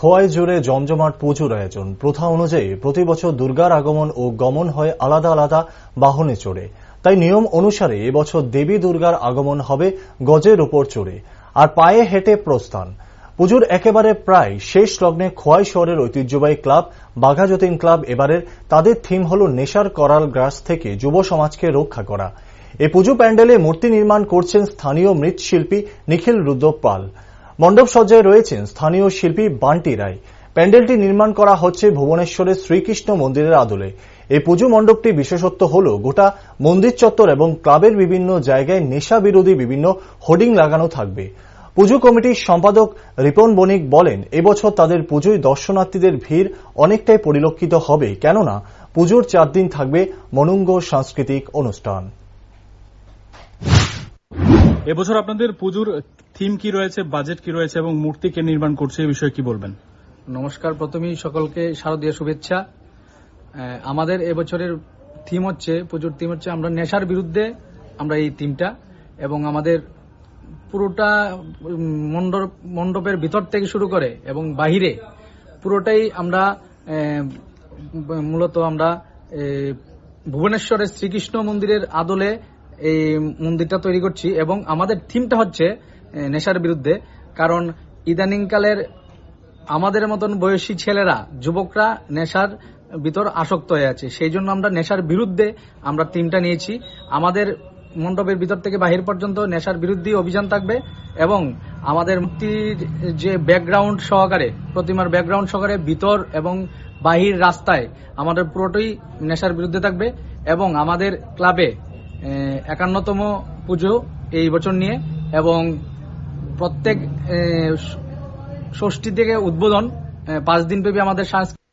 খোয়াই জুড়ে জমজমাট পুজোর আয়োজন। প্রথা অনুযায়ী প্রতি বছর দুর্গার আগমন ও গমন হয় আলাদা আলাদা বাহনে চড়ে। তাই নিয়ম অনুসারে এবছর দেবী দুর্গার আগমন হবে গজের উপর চড়ে আর পায়ে হেঁটে প্রস্থান। পুজোর একেবারে প্রায় শেষ লগ্নে খোয়াই শহরের ঐতিহ্যবাহী ক্লাব বাঘাযতীন ক্লাব এবারের তাদের থিম হল নেশার করাল গ্রাস থেকে যুব সমাজকে রক্ষা করা। এই পুজো প্যান্ডেলে মূর্তি নির্মাণ করছেন স্থানীয় মৃৎশিল্পী নিখিল রুদ্র পাল। মণ্ডপ সজ্জায় রয়েছেন স্থানীয় শিল্পী বান্টি রায়। প্যান্ডেলটি নির্মাণ করা হচ্ছে ভুবনেশ্বরের শ্রীকৃষ্ণ মন্দিরের আদলে। এই পুজো মণ্ডপটি বিশেষত্ব হল গোটা মন্দির চত্বর এবং ক্লাবের বিভিন্ন জায়গায় নেশা বিরোধী বিভিন্ন হোর্ডিং লাগানো থাকবে। পুজো কমিটির সম্পাদক রিপন বণিক বলেন, এবছর তাদের পুজোয় দর্শনার্থীদের ভিড় অনেকটাই পরিলক্ষিত হবে, কেননা পুজোর 4 দিন থাকবে মনোঙ্গ সাংস্কৃতিক অনুষ্ঠান। এবছর আপনাদের পুজোর থিম কি রয়েছে, বাজেট কি রয়েছে এবং মূর্তি কে নির্মাণ করছে এই বিষয়ে কি বলবেন? নমস্কার, প্রথমেই সকলকে শারদীয় শুভেচ্ছা। আমাদের এবছরের থিম হচ্ছে, পুজোর থিম হচ্ছে আমরা নেশার বিরুদ্ধে, আমরা এই থিমটা, এবং আমাদের পুরোটা মণ্ডপের ভিতর থেকে শুরু করে এবং বাহিরে পুরোটাই আমরা মূলত আমরা ভুবনেশ্বরের শ্রীকৃষ্ণ মন্দিরের আদলে এই মন্দিরটা তৈরি করছি এবং আমাদের থিমটা হচ্ছে নেশার বিরুদ্ধে। কারণ ইদানিংকালের আমাদের মতন বয়সী ছেলেরা, যুবকরা নেশার ভিতর আসক্ত হয়ে আছে, সেই জন্য আমরা নেশার বিরুদ্ধে আমরা থিমটা নিয়েছি। আমাদের মণ্ডপের ভিতর থেকে বাহির পর্যন্ত নেশার বিরুদ্ধে অভিযান থাকবে এবং আমাদের মূর্তির যে ব্যাকগ্রাউন্ড সহকারে, প্রতিমার ব্যাকগ্রাউন্ড সহকারে ভিতর এবং বাহির রাস্তায় আমাদের পুরোটাই নেশার বিরুদ্ধে থাকবে। এবং আমাদের ক্লাবে 51তম পুজো এই বছর নিয়ে, এবং প্রত্যেক ষষ্ঠী থেকে উদ্বোধন 5 দিন ব্যাপী আমাদের সাংস্কৃতিক